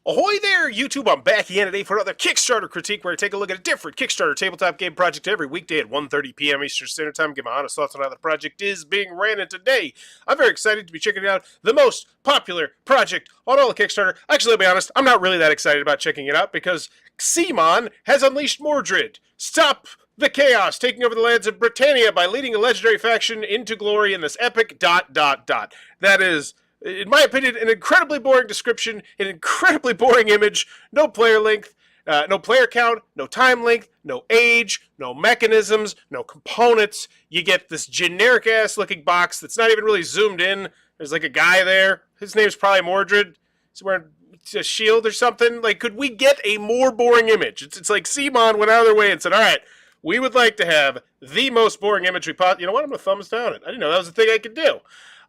Ahoy there, YouTube! I'm back again today for another Kickstarter critique where I take a look at a different Kickstarter tabletop game project every weekday at 1:30 p.m. Eastern Standard Time. Give my honest thoughts on how the project is being ran, and today I'm very excited to be checking out the most popular project on all of Kickstarter. Actually, I'll be honest, I'm not really that excited about checking it out because Simon has unleashed Mordred. Stop the chaos, taking over the lands of Britannia by leading a legendary faction into glory in this epic ... That is, in my opinion, an incredibly boring description, an incredibly boring image, no player length, no player count, no time length, no age, no mechanisms, no components. You get this generic-ass looking box that's not even really zoomed in. There's like a guy there. His name's probably Mordred. He's wearing a shield or something. Like, could we get a more boring image? It's like Simon went out of their way and said, all right, we would like to have the most boring image we possibly... You know what? I'm going to thumbs down it. I didn't know that was a thing I could do.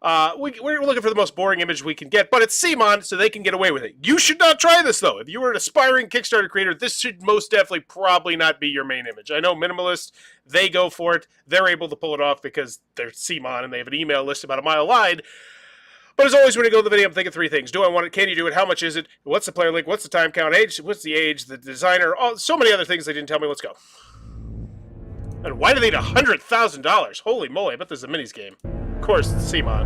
We're looking for the most boring image we can get, but it's Simon, so they can get away with it. You should not try this, though. If you were an aspiring Kickstarter creator, this should most definitely probably not be your main image. I know minimalists, they go for it. They're able to pull it off because they're Simon and they have an email list about a mile wide. But as always, when I go to the video, I'm thinking three things. Do I want it? Can you do it? How much is it? What's the player link? What's the time count? Age? What's the age? The designer? So many other things they didn't tell me. Let's go. And why do they need $100,000? Holy moly, I bet this is a minis game. Of course, it's Simon.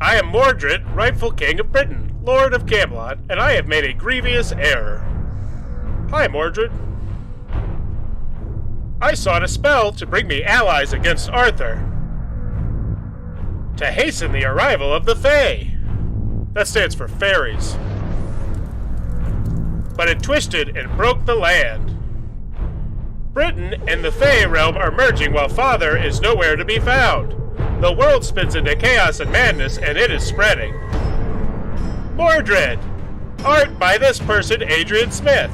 I am Mordred, rightful king of Britain, lord of Camelot, and I have made a grievous error. Hi, Mordred. I sought a spell to bring me allies against Arthur, to hasten the arrival of the Fae. That stands for fairies. But it twisted and broke the land. Britain and the Fae realm are merging while Father is nowhere to be found. The world spins into chaos and madness, and it is spreading. Mordred! Art by this person, Adrian Smith.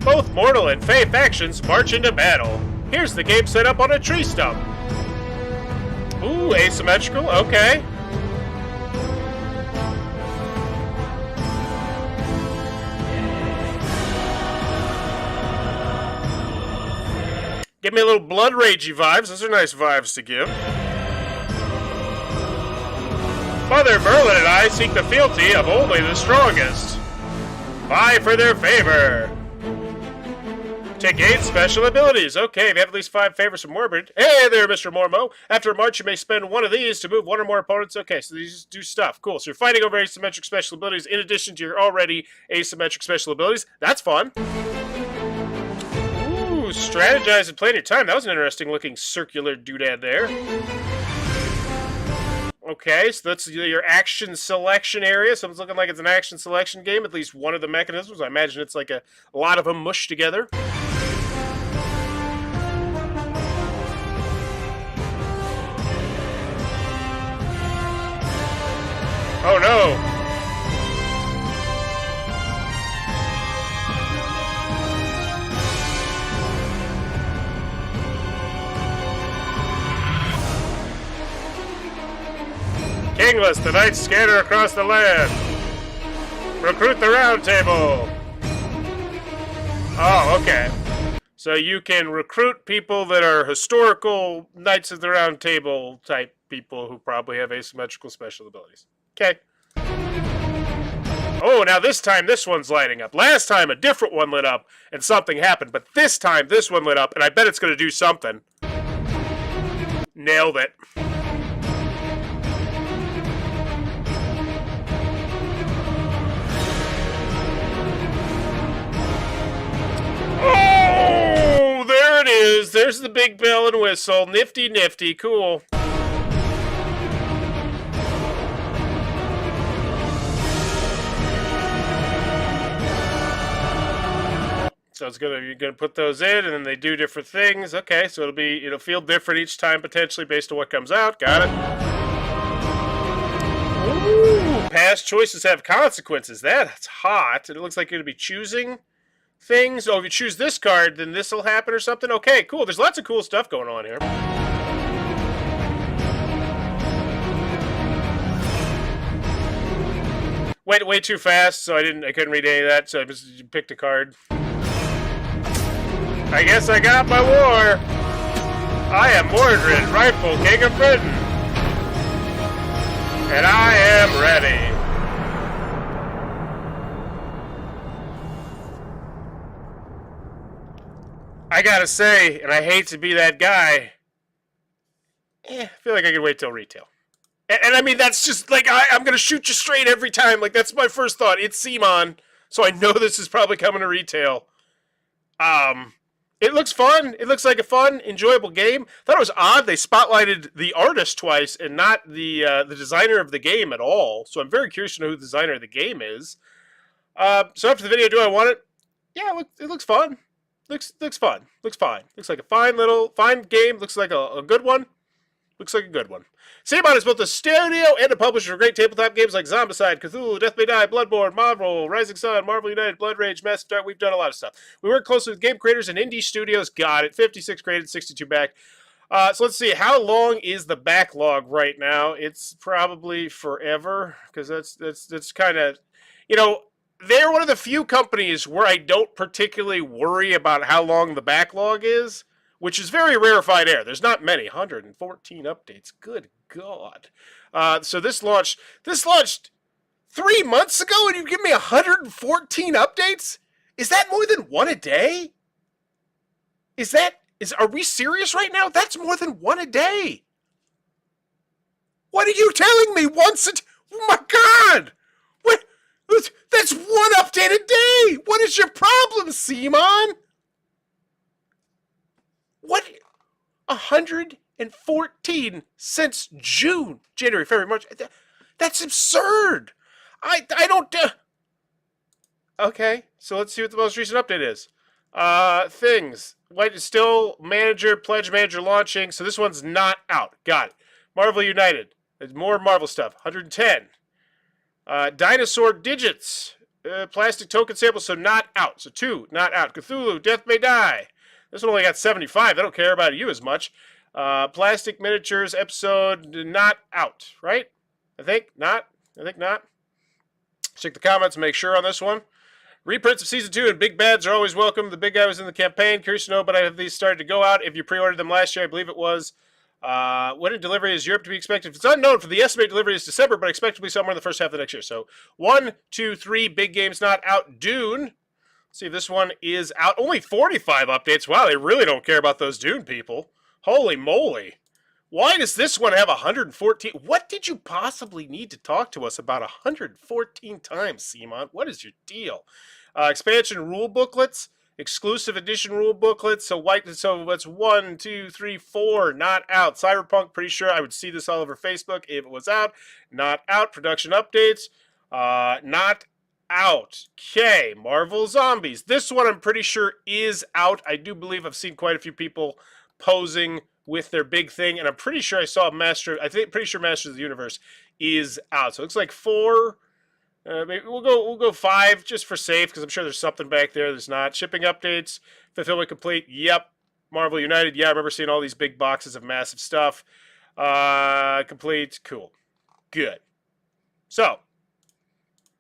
Both mortal and Fae factions march into battle. Here's the game set up on a tree stump. Ooh, asymmetrical, okay. Give me a little Blood Ragey vibes. Those are nice vibes to give. Mother Merlin and I seek the fealty of only the strongest. Vie for their favor. To gain special abilities. Okay, if you have at least 5 favors from Mordred. Hey there, Mr. Mormo. After a march, you may spend one of these to move one or more opponents. Okay, so these just do stuff. Cool. So you're fighting over asymmetric special abilities in addition to your already asymmetric special abilities. That's fun. Strategize and plan your time. That was an interesting looking circular doodad there. Okay, so that's your action selection area. So it's looking like it's an action selection game. At least one of the mechanisms. I imagine it's like a lot of them mushed together. Oh no! Kingless, the knights scatter across the land. Recruit the round table. Oh, okay. So you can recruit people that are historical Knights of the Round Table type people who probably have asymmetrical special abilities. Okay. Oh, now this time this one's lighting up. Last time a different one lit up and something happened, but this time this one lit up and I bet it's going to do something. Nailed it. Oh, there it is. There's the big bell and whistle. Nifty, nifty. Cool. So you're gonna put those in, and then they do different things. Okay, so it'll feel different each time potentially based on what comes out. Got it. Ooh, past choices have consequences. That's hot. And it looks like you're gonna be choosing things. Oh, if you choose this card, then this will happen or something. Okay, cool. There's lots of cool stuff going on here. Went way too fast, so I couldn't read any of that, so I just picked a card. I guess I got my war. I am Mordred, rightful king of Britain. And I am ready. I gotta say, and I hate to be that guy, I feel like I could wait till retail. And I mean, that's just, like, I'm gonna shoot you straight every time. Like, that's my first thought. It's Simon, so I know this is probably coming to retail. It looks fun. It looks like a fun, enjoyable game. Thought it was odd they spotlighted the artist twice and not the designer of the game at all. So I'm very curious to know who the designer of the game is. So after the video, do I want it? Yeah, it looks fun. Looks fun. Looks fine. Looks like a fine game. Looks like a good one. Looks like a good one. Simon is both a studio and a publisher of great tabletop games like Zombicide, Cthulhu, Death May Die, Bloodborne, Marvel, Rising Sun, Marvel United, Blood Rage, Massive Dark. We've done a lot of stuff. We work closely with game creators and indie studios. Got it. 56 graded, 62 back. So let's see. How long is the backlog right now? It's probably forever, because that's kind of, you know, they're one of the few companies where I don't particularly worry about how long the backlog is, which is very rarefied air. There's not many. 114 updates. Good God. So this launched 3 months ago, and you give me 114 updates? Is that more than one a day? Are we serious right now? That's more than one a day. What are you telling me? Oh my God! What? That's one update a day! What is your problem, Simon? What? 114 since June, January, February, March. That's absurd. I don't. Okay, so let's see what the most recent update is. Things. White is still Pledge Manager launching. So this one's not out. Got it. Marvel United. There's more Marvel stuff. 110. Dinosaur Digits. Plastic token sample, so not out. So 2, not out. Cthulhu, Death May Die. This one only got 75. I don't care about you as much. Plastic Miniatures episode, not out, right? I think not. Check the comments and make sure on this one. Reprints of Season 2 and Big Bads are always welcome. The big guy was in the campaign. Curious to know, but have these started to go out? If you pre-ordered them last year, I believe it was. When in delivery is Europe to be expected? It's unknown. For the estimated delivery is December, but expect to be somewhere in the first half of the next year. So 1, 2, 3 big games not out. Dune. Let's see if this one is out. Only 45 updates. Wow, they really don't care about those Dune people. Holy moly. Why does this one have 114? What did you possibly need to talk to us about 114 times, Simon? What is your deal? Expansion rule booklets. Exclusive edition rule booklets. So that's 1, 2, 3, 4 not out. Cyberpunk, pretty sure I would see this all over Facebook if it was out. Not out. Production updates. Not out. Okay. Marvel Zombies. This one I'm pretty sure is out. I do believe I've seen quite a few people posing with their big thing, and I'm pretty sure I saw pretty sure Masters of the Universe is out. So it looks like 4. Maybe we'll go 5 just for safe, because I'm sure there's something back there there's not. Shipping updates, fulfillment complete. Yep. Marvel United. Yeah, I remember seeing all these big boxes of massive stuff. Complete. Cool. Good. So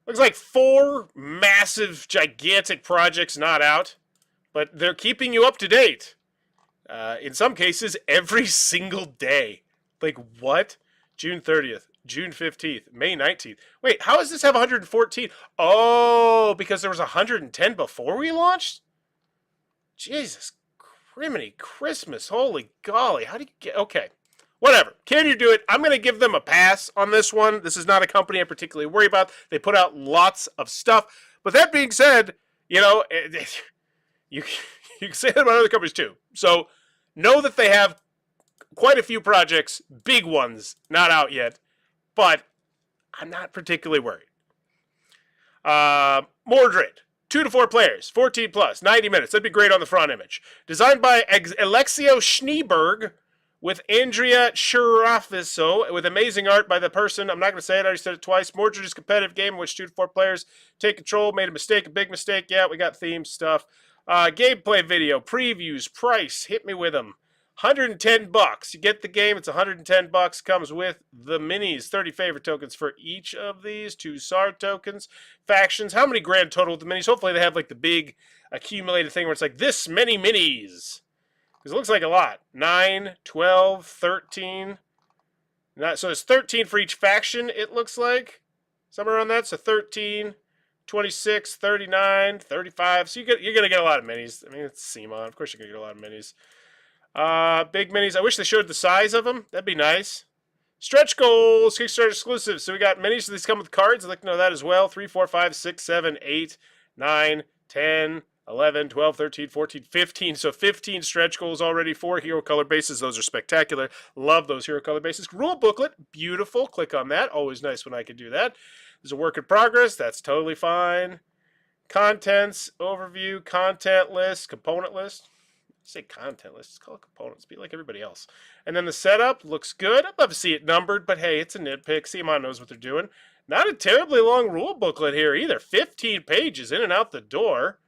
looks like 4 massive, gigantic projects not out, but they're keeping you up to date. In some cases, every single day. Like, what? June 30th, June 15th, May 19th. Wait, how does this have 114? Oh, because there was 110 before we launched? Jesus, criminy Christmas. Holy golly. How do you get... Okay, whatever. Can you do it? I'm going to give them a pass on this one. This is not a company I particularly worry about. They put out lots of stuff. But that being said, you know, you can say that about other companies too. So know that they have quite a few projects, big ones, not out yet, but I'm not particularly worried. Mordred, 2 to 4 players, 14 plus, 90 minutes. That'd be great on the front image. Designed by Alexio Schneeberg with Andrea Shirafiso, with amazing art by the person. I'm not going to say it. I already said it twice. Mordred is a competitive game in which 2 to 4 players take control. Made a mistake, a big mistake. Yeah, we got theme stuff. Gameplay video, previews, price. Hit me with them. $110. You get the game. It's $110. Comes with the minis. 30 favorite tokens for each of these. 2 SAR tokens. Factions. How many grand total with the minis? Hopefully they have like the big accumulated thing where it's like this many minis. Because it looks like a lot. 9, 12, 13. So it's 13 for each faction, it looks like. Somewhere around that. So 13, 26, 39, 35. So you're going to get a lot of minis. I mean, it's CMON. Of course you're going to get a lot of minis. Big minis. I wish they showed the size of them. That'd be nice. Stretch goals, Kickstarter exclusive. So we got minis. So these come with cards. I'd like to know that as well. 3, 4, 5, 6, 7, 8, 9, 10, 11, 12, 13, 14, 15. So 15 stretch goals already. 4 hero color bases. Those are spectacular. Love those hero color bases. Rule booklet. Beautiful. Click on that. Always nice when I can do that. There's a work in progress. That's totally fine. Contents, overview, content list, component list. Say content list. It's called components. Be like everybody else. And then the setup looks good. I'd love to see it numbered, but hey, it's a nitpick. CMON knows what they're doing. Not a terribly long rule booklet here either. 15 pages in and out the door.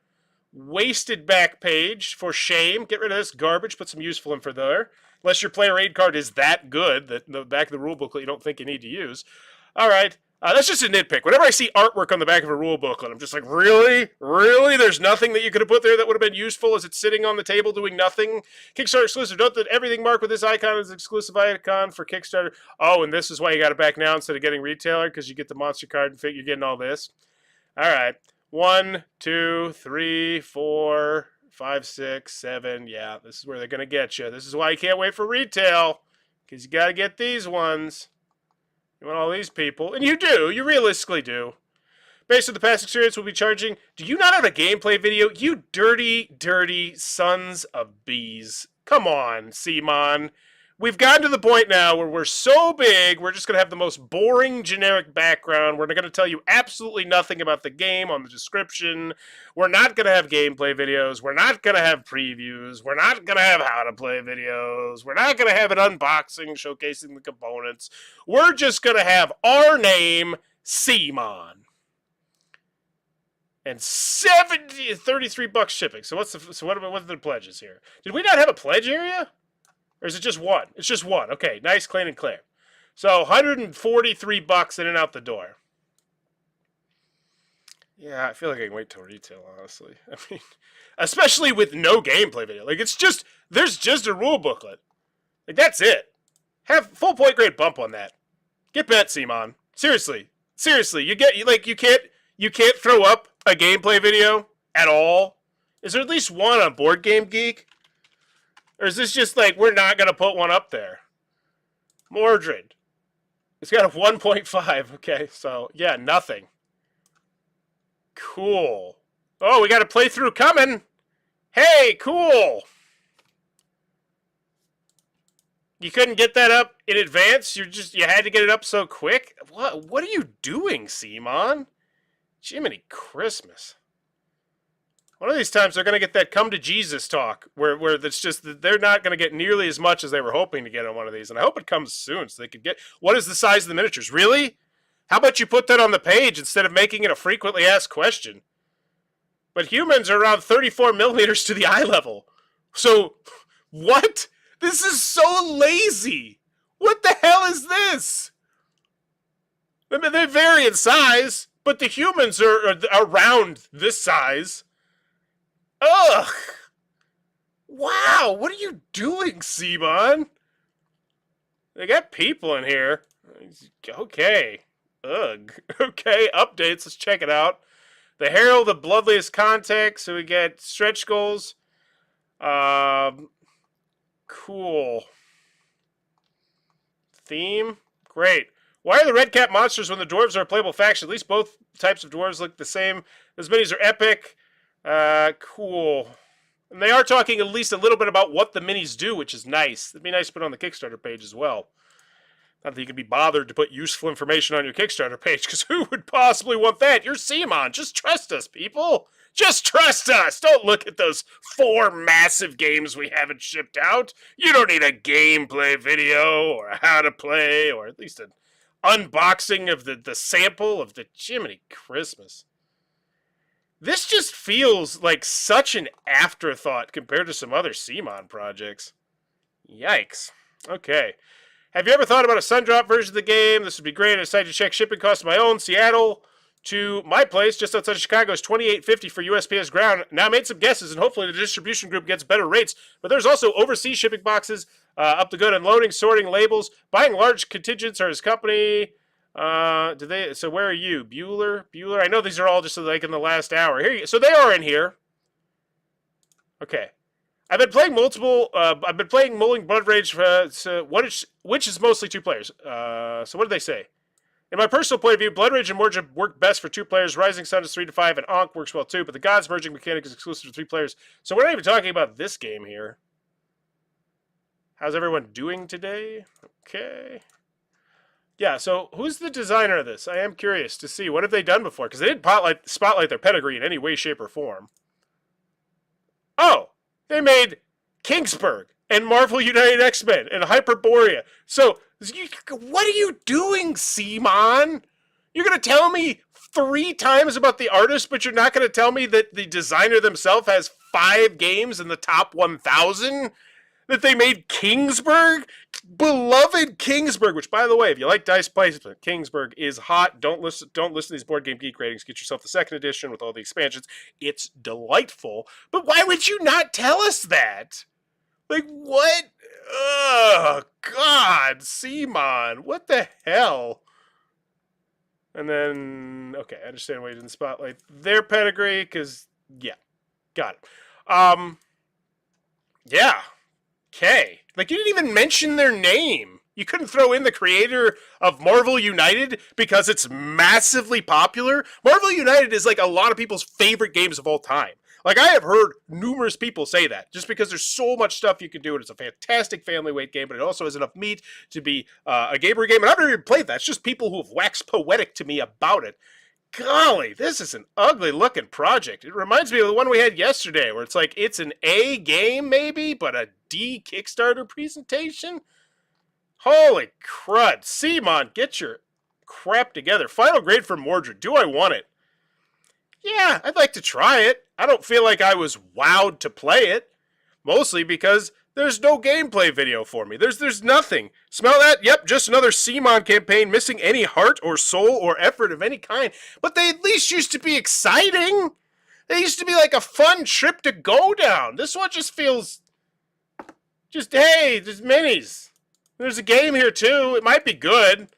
Wasted back page for shame. Get rid of this garbage. Put some useful info there. Unless your player aid card is that good that the back of the rule booklet you don't think you need to use. All right. That's just a nitpick. Whenever I see artwork on the back of a rule booklet, I'm just like, really? Really? There's nothing that you could have put there that would have been useful? Is it sitting on the table doing nothing? Kickstarter exclusive. Note that everything marked with this icon is an exclusive icon for Kickstarter. Oh, and this is why you got to back now instead of getting retailer, because you get the monster card and you're getting all this. All right. 1, 2, 3, 4, 5, 6, 7. Yeah, this is where they're going to get you. This is why you can't wait for retail, because you got to get these ones. You want all these people, and you do. You realistically do. Based on the past experience, we'll be charging. Do you not have a gameplay video? You dirty, dirty sons of bees. Come on, CMON. We've gotten to the point now where we're so big, we're just going to have the most boring generic background. We're going to tell you absolutely nothing about the game on the description. We're not going to have gameplay videos. We're not going to have previews. We're not going to have how to play videos. We're not going to have an unboxing showcasing the components. We're just going to have our name, CMON. And $33 shipping. So what are the pledges here? Did we not have a pledge area? Or is it just one? It's just one. Okay, nice, clean, and clear. So $143 in and out the door. Yeah, I feel like I can wait till retail, honestly. I mean, especially with no gameplay video. Like, there's just a rule booklet. Like, that's it. Have full point grade bump on that. Get bent, CMON. Seriously. You can't throw up a gameplay video at all. Is there at least one on Board Game Geek? Or is this just like, we're not going to put one up there? Mordred. It's got a 1.5. Okay, so, yeah, nothing. Cool. Oh, we got a playthrough coming. Hey, cool. You couldn't get that up in advance? You had to get it up so quick? What are you doing, CMON? Jiminy Christmas. One of these times they're going to get that come to Jesus talk where it's just they're not going to get nearly as much as they were hoping to get on one of these. And I hope it comes soon so they could get... What is the size of the miniatures? Really? How about you put that on the page instead of making it a frequently asked question? But humans are around 34 millimeters to the eye level. So, what? This is so lazy. What the hell is this? I mean, they vary in size, but the humans are around this size. Ugh! Wow, what are you doing, CMON? They got people in here. Okay. Ugh. Okay, updates. Let's check it out. The Herald of Bloodliest Context. So we get stretch goals. Cool. Theme. Great. Why are the red cap monsters when the dwarves are a playable faction? At least both types of dwarves look the same. Those minis are epic. Cool. And they are talking at least a little bit about what the minis do, which is nice. It'd be nice to put on the Kickstarter page as well. Not that you can be bothered to put useful information on your Kickstarter page, because who would possibly want that? You're CMON. Just trust us, people. Just trust us. Don't look at those 4 massive games we haven't shipped out. You don't need a gameplay video or a how to play or at least an unboxing of the sample of the Jiminy Christmas. This just feels like such an afterthought compared to some other CMON projects. Yikes. Okay. Have you ever thought about a Sundrop version of the game? This would be great. I decided to check shipping costs of my own. Seattle to my place, just outside of Chicago, is $28.50 for USPS ground. Now I made some guesses, and hopefully the distribution group gets better rates. But there's also overseas shipping boxes Up to good unloading, sorting labels, buying large contingents or his company. So where are you? Bueller? I know these are all just like in the last hour. So they are in here. Okay. I've been playing mulling Blood Rage, which is mostly 2 players. So what did they say? In my personal point of view, Blood Rage and Mordred work best for 2 players. Rising Sun is 3 to 5, and Ankh works well too. But the Gods merging mechanic is exclusive to 3 players. So we're not even talking about this game here. How's everyone doing today? Okay. Yeah, so who's the designer of this? I am curious to see. What have they done before? Because they didn't spotlight their pedigree in any way, shape, or form. Oh, they made Kingsburg and Marvel United X-Men and Hyperborea. So, what are you doing, Simon? You're going to tell me 3 times about the artist, but you're not going to tell me that the designer themselves has 5 games in the top 1,000? That they made Kingsburg? Beloved Kingsburg, which, by the way, if you like dice placement, Kingsburg is hot. Don't listen to these Board Game Geek ratings. Get yourself the 2nd edition with all the expansions. It's delightful. But why would you not tell us that? Like, what? Oh, God, Simon. What the hell? And then, okay, I understand why you didn't spotlight their pedigree, because, yeah, got it. Yeah. Okay. Like, you didn't even mention their name. You couldn't throw in the creator of Marvel United because it's massively popular. Marvel United is like a lot of people's favorite games of all time. Like, I have heard numerous people say that just because there's so much stuff you can do, and it's a fantastic family weight game, but it also has enough meat to be a gamer game. And I've never even played that. It's just people who have waxed poetic to me about it. Golly, this is an ugly looking project. It reminds me of the one we had yesterday where it's like it's an A game maybe, but a D Kickstarter presentation? Holy crud. Simon, get your crap together. Final grade for Mordred. Do I want it? Yeah, I'd like to try it. I don't feel like I was wowed to play it. Mostly because there's no gameplay video for me. There's nothing. Smell that? Yep, just another Simon campaign missing any heart or soul or effort of any kind. But they at least used to be exciting. They used to be like a fun trip to go down. This one just feels... hey, there's minis. There's a game here too. It might be good.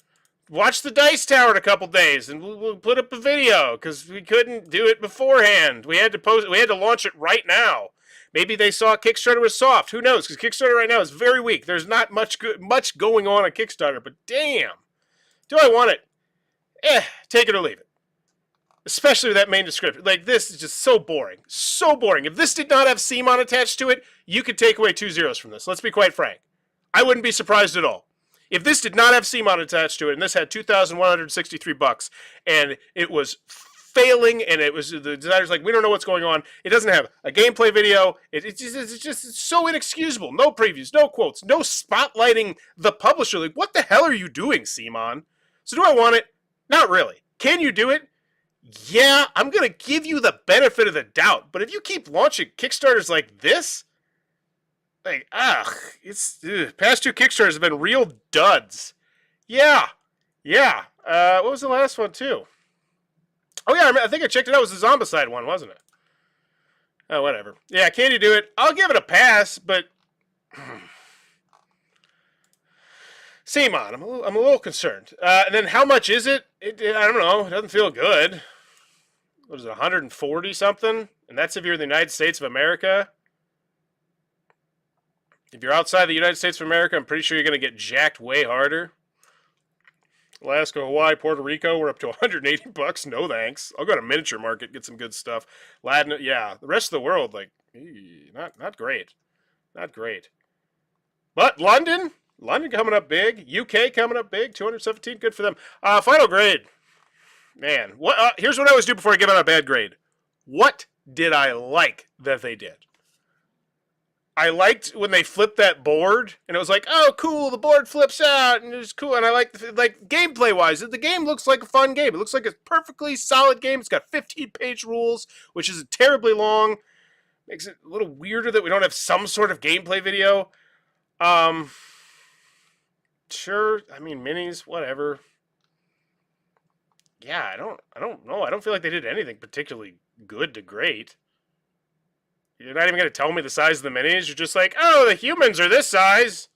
Watch the Dice Tower in a couple days, and we'll put up a video, because we couldn't do it beforehand. We had to launch it right now. Maybe they saw Kickstarter was soft. Who knows? Because Kickstarter right now is very weak. There's not much going on Kickstarter. But damn, do I want it? Take it or leave it. Especially with that main description. Like, this is just so boring. So boring. If this did not have Simon attached to it, you could take away 2 zeros from this. Let's be quite frank. I wouldn't be surprised at all. If this did not have Simon attached to it, and this had $2,163, and it was failing, and it was the designer's like, we don't know what's going on. It doesn't have a gameplay video. It's just so inexcusable. No previews, no quotes, no spotlighting the publisher. Like, what the hell are you doing, Simon? So do I want it? Not really. Can you do it? Yeah, I'm gonna give you the benefit of the doubt. But if you keep launching Kickstarters like this, like, past 2 Kickstarters have been real duds. Yeah. What was the last one too? Oh, yeah, I think I checked it out. It was the Zombicide one, wasn't it? Oh, whatever. Yeah, can you do it? I'll give it a pass, but... Simon, I'm a little concerned. And then how much is it? I don't know. It doesn't feel good. What is it, 140 something? And that's if you're in the United States of America. If you're outside the United States of America, I'm pretty sure you're going to get jacked way harder. Alaska, Hawaii, Puerto Rico, we're up to $180. No thanks. I'll go to Miniature Market, get some good stuff. Latin, yeah. The rest of the world, like, not great. Not great. But London coming up big. UK coming up big. 217, good for them. Final grade. Man, here's what I always do before I give out a bad grade. What did I like that they did? I liked when they flipped that board, and it was like, oh, cool, the board flips out, and it was cool, and I like gameplay-wise, the game looks like a fun game. It looks like a perfectly solid game. It's got 15-page rules, which is terribly long. Makes it a little weirder that we don't have some sort of gameplay video. Sure, I mean, minis, whatever. Yeah, I don't know. I don't feel like they did anything particularly good to great. You're not even going to tell me the size of the minis. You're just like, oh, the humans are this size.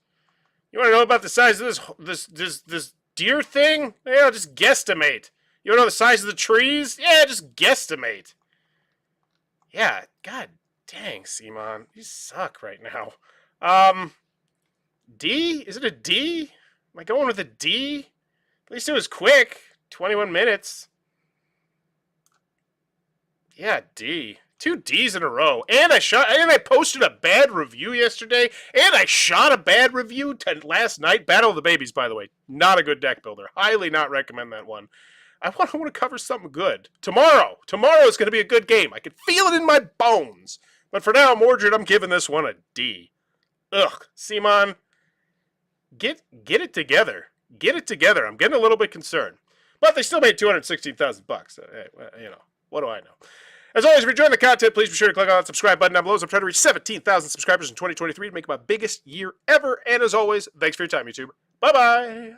You want to know about the size of this deer thing? Yeah, just guesstimate. You want to know the size of the trees? Yeah, just guesstimate. Yeah, god dang, Simon. You suck right now. D? Is it a D? Am I going with a D? At least it was quick. 21 minutes. Yeah, D. 2 D's in a row. And I posted a bad review yesterday. And I shot a bad review last night. Battle of the Babies, by the way. Not a good deck builder. Highly not recommend that one. I want to cover something good. Tomorrow is going to be a good game. I can feel it in my bones. But for now, Mordred, I'm giving this one a D. Ugh, Simon, get it together. Get it together. I'm getting a little bit concerned. But they still made $216,000. You know, what do I know? As always, if you're enjoying the content, please be sure to click on that subscribe button down below. I'm trying to reach 17,000 subscribers in 2023 to make it my biggest year ever. And as always, thanks for your time, YouTube. Bye-bye.